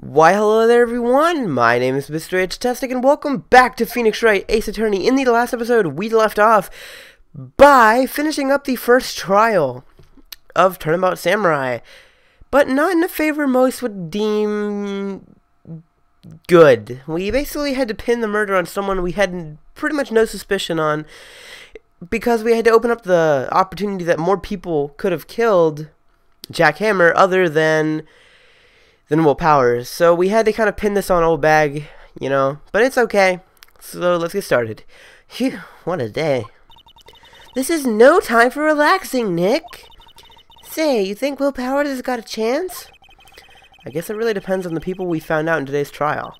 Why hello there everyone, my name is Mr. H. Testic and welcome back to Phoenix Wright, Ace Attorney. In the last episode, we left off by finishing up the first trial of Turnabout Samurai, but not in a favor most would deem good. We basically had to pin the murder on someone we had pretty much no suspicion on, because we had to open up the opportunity that more people could have killed Jack Hammer other than Will Powers. So we had to kind of pin this on old bag, but it's okay. So let's get started. Phew, what a day. This is no time for relaxing, Nick. Say, you think Will Powers has got a chance? I guess it really depends on the people we found out in today's trial.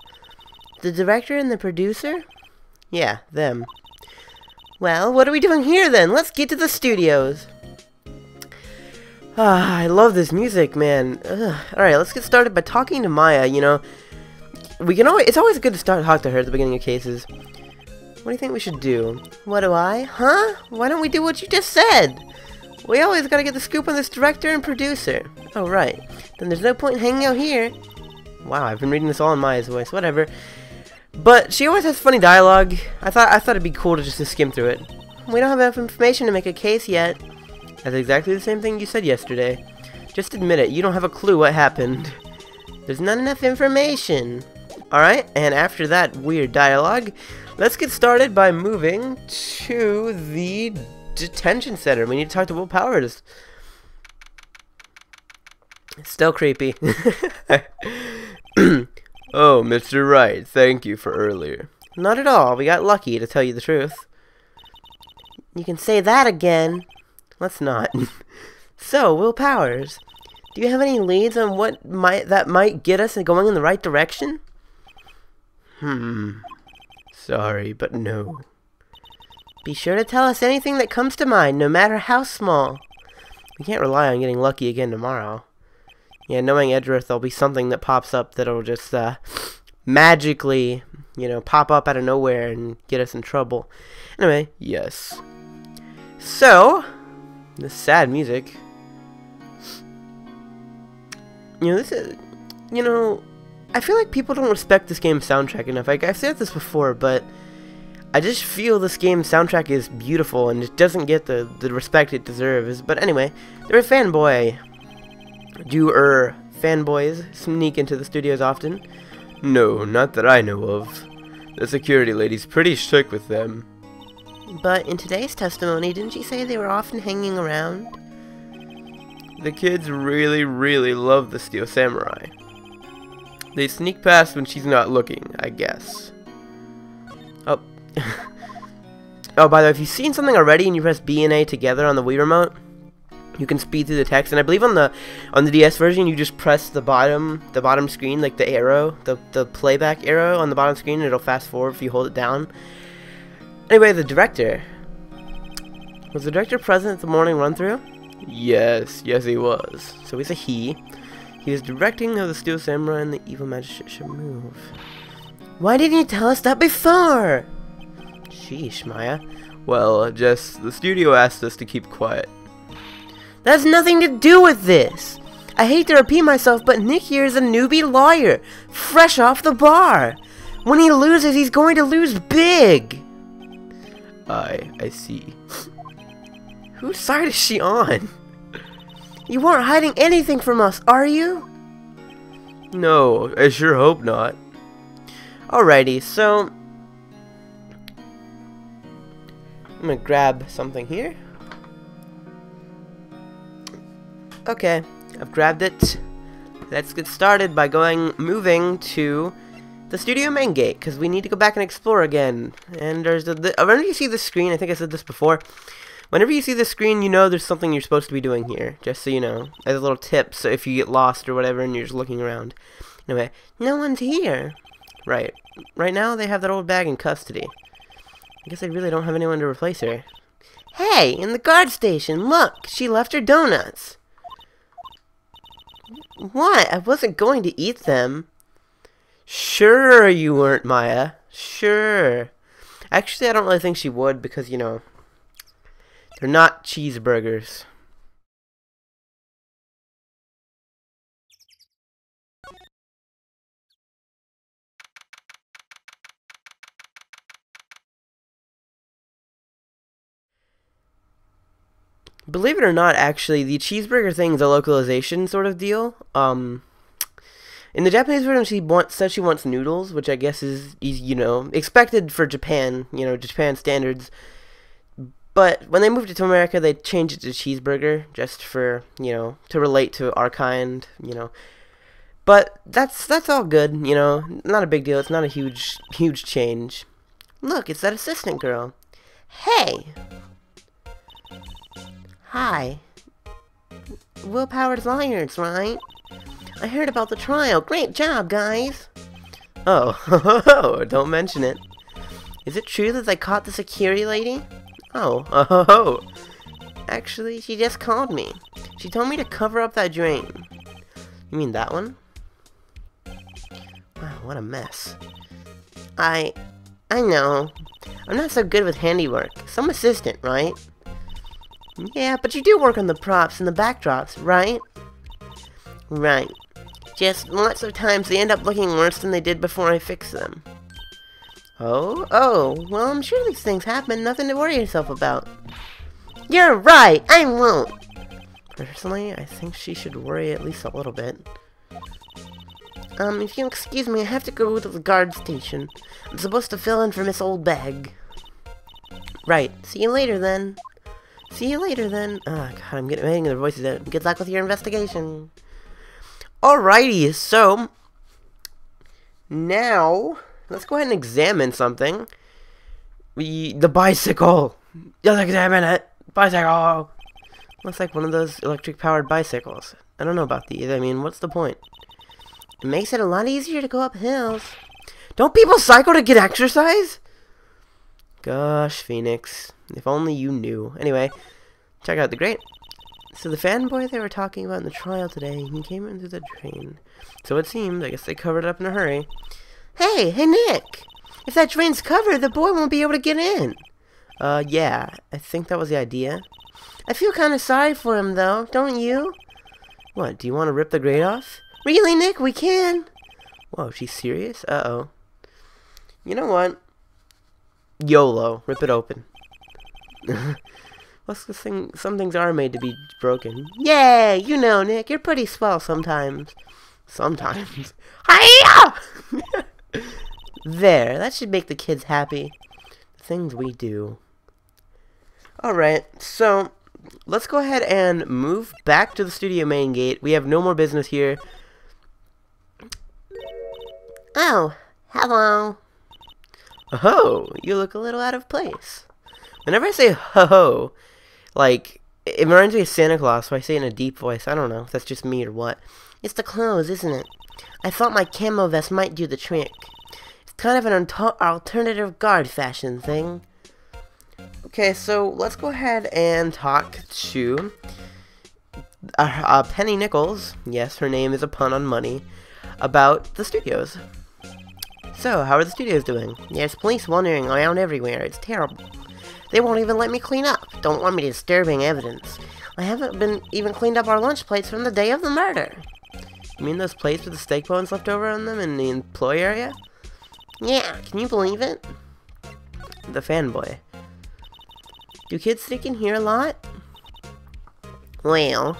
The director and the producer? Yeah, them. Well, what are we doing here then? Let's get to the studios. I love this music, man. Alright, let's get started by talking to Maya, it's always good to talk to her at the beginning of cases. What do you think we should do? What do I? Huh? Why don't we do what you just said? We always gotta get the scoop on this director and producer. Oh, right. Then there's no point in hanging out here. Wow, I've been reading this all in Maya's voice, whatever. But she always has funny dialogue. I thought it'd be cool to just skim through it. We don't have enough information to make a case yet. That's exactly the same thing you said yesterday. Just admit it, you don't have a clue what happened. There's not enough information. Alright, and after that weird dialogue, let's get started by moving to the detention center. We need to talk to Will Powers. Still creepy. Oh, Mr. Wright, thank you for earlier. Not at all, we got lucky, to tell you the truth. You can say that again. Let's not. So, Will Powers, do you have any leads on what might get us going in the right direction? Sorry, but no. Be sure to tell us anything that comes to mind, no matter how small. We can't rely on getting lucky again tomorrow. Yeah, knowing Edgeworth, there'll be something that pops up that'll just magically, pop up out of nowhere and get us in trouble. Anyway, yes. So, this sad music. This is, I feel like people don't respect this game's soundtrack enough. I've said this before, but I just feel this game's soundtrack is beautiful and it doesn't get the respect it deserves. But anyway, they're a fanboy. Do fanboys sneak into the studios often? No, not that I know of. The security lady's pretty strict with them. But in today's testimony, didn't she say they were often hanging around? The kids really, really love the Steel Samurai. They sneak past when she's not looking, I guess. Oh. Oh, by the way, if you've seen something already and you press B and A together on the Wii remote, you can speed through the text. And I believe on the DS version, you just press the bottom screen, like the arrow, the playback arrow on the bottom screen, and it'll fast forward if you hold it down. Anyway, the director. Was the director present at the morning run-through? Yes, he was. So he's a he. He was directing how the Steel Samurai and the Evil Magistrate should move. Why didn't you tell us that before? Sheesh, Maya. Well, the studio asked us to keep quiet. That has nothing to do with this. I hate to repeat myself, but Nick here is a newbie lawyer, fresh off the bar. When he loses, he's going to lose big. I see. Whose side is she on? You aren't hiding anything from us, are you? No, I sure hope not. Alrighty, so I'm gonna grab something here. Okay, I've grabbed it. Let's get started by moving to the studio main gate, because we need to go back and explore again. And there's whenever you see the screen, I think I said this before, whenever you see the screen, there's something you're supposed to be doing here, just so you know, as a little tip, so if you get lost or whatever and you're just looking around. Anyway, no one's here. Right now they have that old bag in custody. I guess they really don't have anyone to replace her. Hey, in the guard station, look, she left her donuts. What? I wasn't going to eat them. Sure you weren't, Maya. Sure. Actually, I don't really think she would because, they're not cheeseburgers. Believe it or not, actually, the cheeseburger thing is a localization sort of deal. In the Japanese version, says she wants noodles, which I guess is, you know, expected for Japan, you know, Japan standards. But when they moved it to America, they changed it to cheeseburger, just for, you know, to relate to our kind, you know. But that's all good, you know, not a big deal. It's not a huge change. Look, it's that assistant girl. Hey! Hi. Will-powered liars, right? I heard about the trial. Great job, guys! Oh, don't mention it. Is it true that they caught the security lady? Oh. Actually, she just called me. She told me to cover up that drain. You mean that one? Wow, what a mess. I know. I'm not so good with handiwork. Some assistant, right? Yeah, but you do work on the props and the backdrops, right? Right. Just lots of times they end up looking worse than they did before I fix them. Oh, well, I'm sure these things happen. Nothing to worry yourself about. You're right, I won't. Personally, I think she should worry at least a little bit. If you'll excuse me, I have to go to the guard station. I'm supposed to fill in for Miss Old Bag. Right, see you later then. See you later then. Oh, God, I'm getting their voices out. Good luck with your investigation. Alrighty, so now let's go ahead and examine something. The bicycle. Just examine it. Bicycle. Looks like one of those electric-powered bicycles. I don't know about these. I mean, what's the point? It makes it a lot easier to go up hills. Don't people cycle to get exercise? Gosh, Phoenix. If only you knew. Anyway, check out the grate. So the fanboy they were talking about in the trial today, he came in through the drain. So it seems, I guess they covered it up in a hurry. Hey, Nick! If that drain's covered, the boy won't be able to get in. Yeah, I think that was the idea. I feel kind of sorry for him, though, don't you? What, do you want to rip the grate off? Really, Nick? We can? Whoa, she's serious? Uh-oh. You know what? YOLO. Rip it open. What's the thing? Some things are made to be broken. Yay! You know, Nick, you're pretty swell sometimes. Sometimes. Hiya! There, that should make the kids happy. The things we do. Alright, so let's go ahead and move back to the studio main gate. We have no more business here. Oh, hello. Oh, you look a little out of place. Whenever I say ho-ho, like, it reminds me of Santa Claus, so I say it in a deep voice. I don't know if that's just me or what. It's the clothes, isn't it? I thought my camo vest might do the trick. It's kind of an alternative guard fashion thing. Okay, so let's go ahead and talk to Penny Nichols. Yes, her name is a pun on money. About the studios. So, how are the studios doing? There's police wandering around everywhere. It's terrible. They won't even let me clean up. Don't want me disturbing evidence. I haven't been even cleaned up our lunch plates from the day of the murder. You mean those plates with the steak bones left over on them in the employee area? Yeah, can you believe it? The fanboy. Do kids sneak in here a lot? Well,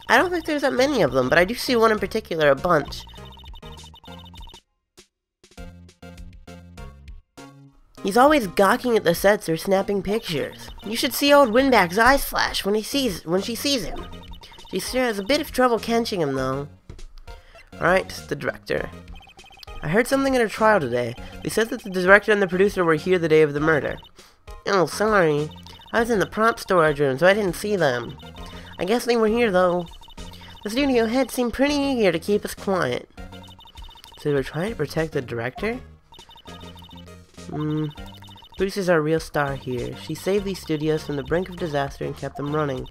I don't think there's that many of them, but I do see one in particular a bunch. He's always gawking at the sets or snapping pictures. You should see old Windback's eyes flash when she sees him. She sure has a bit of trouble catching him, though. Alright, the director. I heard something in a trial today. They said that the director and the producer were here the day of the murder. Oh, sorry. I was in the prop storage room, so I didn't see them. I guess they were here, though. The studio head seemed pretty eager to keep us quiet. So they were trying to protect the director? Producer's our real star here. She saved these studios from the brink of disaster and kept them running.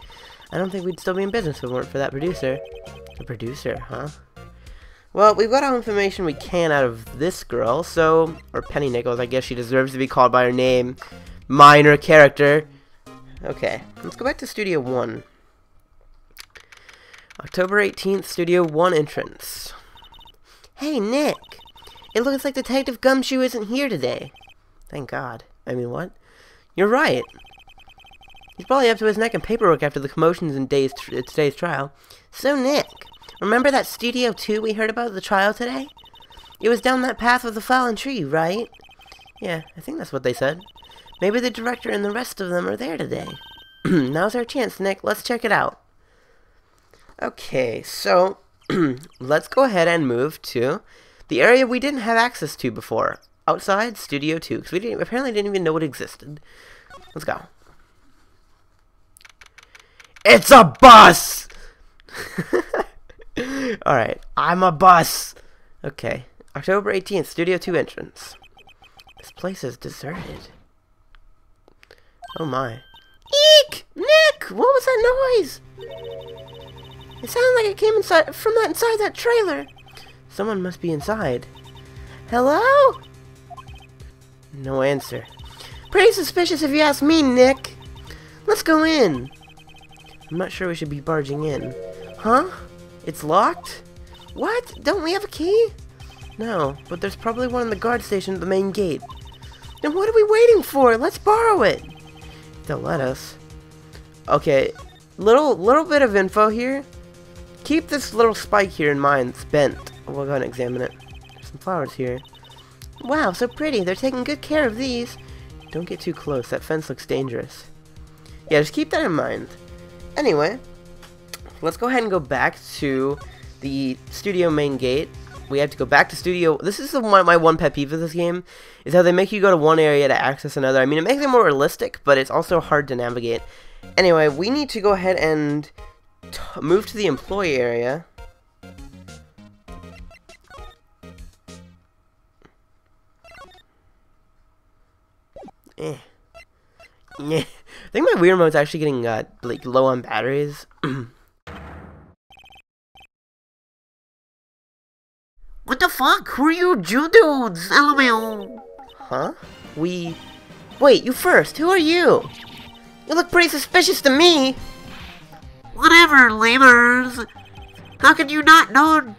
I don't think we'd still be in business if it weren't for that producer. The producer, huh? Well, we've got all information we can out of this girl, so... Or Penny Nichols, I guess she deserves to be called by her name. Minor character. Okay, let's go back to Studio 1. October 18th, Studio 1 entrance. Hey, Nick! It looks like Detective Gumshoe isn't here today. Thank God. I mean, what? You're right. He's probably up to his neck in paperwork after the commotions in today's trial. So, Nick, remember that Studio 2 we heard about at the trial today? It was down that path with the fallen tree, right? Yeah, I think that's what they said. Maybe the director and the rest of them are there today. Now's our chance, Nick. Let's check it out. Okay, so let's go ahead and move to the area we didn't have access to before. Outside Studio 2, because we apparently didn't even know it existed. Let's go. It's a bus! Alright, I'm a bus! Okay, October 18th, Studio 2 entrance. This place is deserted. Oh my. Eek! Nick! What was that noise? It sounded like it came inside that trailer. Someone must be inside. Hello? No answer. Pretty suspicious if you ask me, Nick. Let's go in. I'm not sure we should be barging in. Huh? It's locked? What? Don't we have a key? No, but there's probably one in the guard station at the main gate. Then what are we waiting for? Let's borrow it. They'll let us. Okay, little bit of info here. Keep this little spike here in mind. It's bent. We'll go ahead and examine it. There's some flowers here. Wow, so pretty. They're taking good care of these. Don't get too close. That fence looks dangerous. Yeah, just keep that in mind. Anyway, let's go ahead and go back to the studio main gate. We have to go back to studio. This is my one pet peeve of this game, is how they make you go to one area to access another. I mean, it makes it more realistic, but it's also hard to navigate. Anyway, we need to go ahead and move to the employee area. Yeah. I think my Wii remote's actually getting like low on batteries. What the fuck? Who are you dudes? LMAO. Huh? Wait, you first. Who are you? You look pretty suspicious to me. Whatever, lamers. How could you not know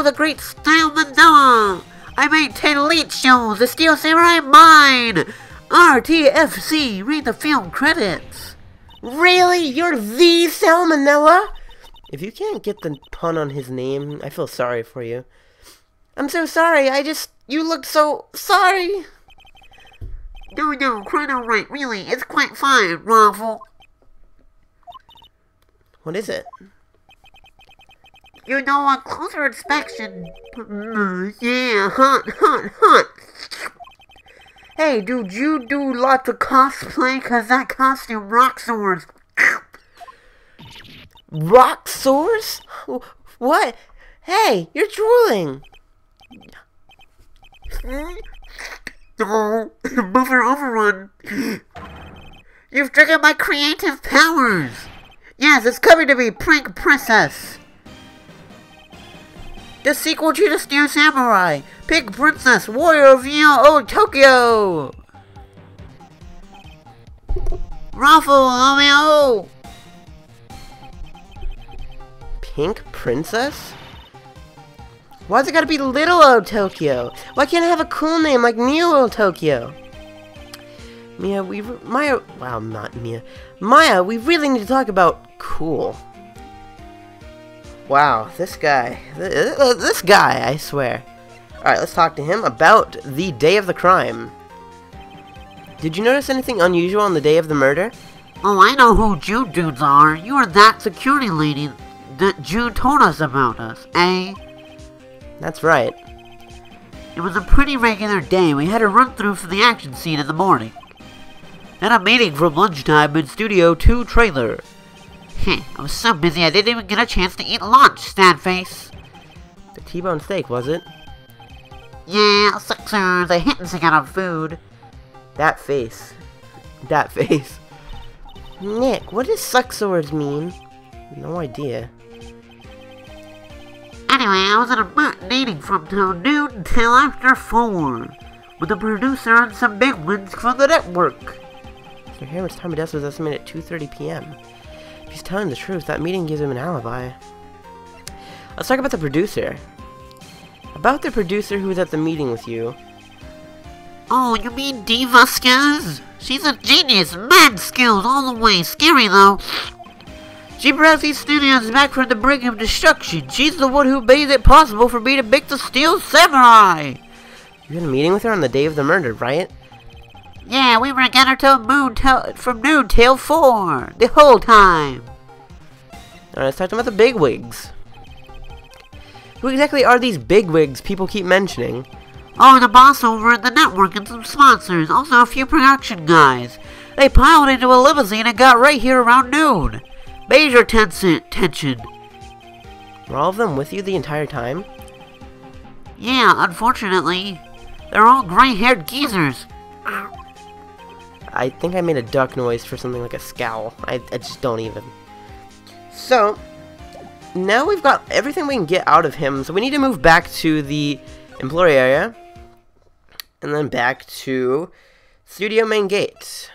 the great style Mandela? I made 10 elite shows. The Steel Samurai mine. RTFC. Read the film credits. Really? You're the Salmonella? If you can't get the pun on his name, I feel sorry for you. I'm so sorry. You looked so sorry. No, quite alright. Really, it's quite fine, Raffle. What is it? You know, on closer inspection. Yeah, hot. Hey, dude, you do lots of cosplay? Cause that costume rocks swords. Rock swords? What? Hey, you're drooling. No, buffer overrun. You've triggered my creative powers. Yes, it's coming to me, Prank Princess. The sequel to the Steel Samurai, Pig Princess, Warrior of Tokyo. Raffle, Romeo. Pink Princess? Why's it gotta be Little O Tokyo? Why can't it have a cool name like New O Tokyo? Maya, we really need to talk about cool. Wow, this guy, I swear. Alright, let's talk to him about the day of the crime. Did you notice anything unusual on the day of the murder? Oh, I know who Jude dudes are. You are that security lady that Jude told us about us, eh? That's right. It was a pretty regular day. We had a run-through for the action scene in the morning. Then a meeting from lunchtime in Studio 2 trailer. I was so busy I didn't even get a chance to eat lunch, sad face. The T-bone steak, was it? Yeah, suckers, I hit and sick out of food. That face. Nick, what does suck swords mean? No idea. Anyway, I was at a meeting from till noon until after 4 with the producer and some big ones from the network. Sir Hammer's time of death was estimated at 2:30 p.m. If he's telling the truth, that meeting gives him an alibi. Let's talk about the producer. About the producer who was at the meeting with you. Oh, you mean D. Vasquez? She's a genius, mad skills all the way, scary though. She brought these studios back from the brink of destruction. She's the one who made it possible for me to make the Steel Samurai. You had a meeting with her on the day of the murder, right? Yeah, we were together from noon till 4, the whole time. Alright, let's talk about the bigwigs. Who exactly are these bigwigs people keep mentioning? Oh, the boss over at the network and some sponsors, also a few production guys. They piled into a limousine and got right here around noon. Major tension. Were all of them with you the entire time? Yeah, unfortunately. They're all gray-haired geezers. I think I made a duck noise for something like a scowl. I just don't even. So, now we've got everything we can get out of him, so we need to move back to the employee area. And then back to Studio Main Gate.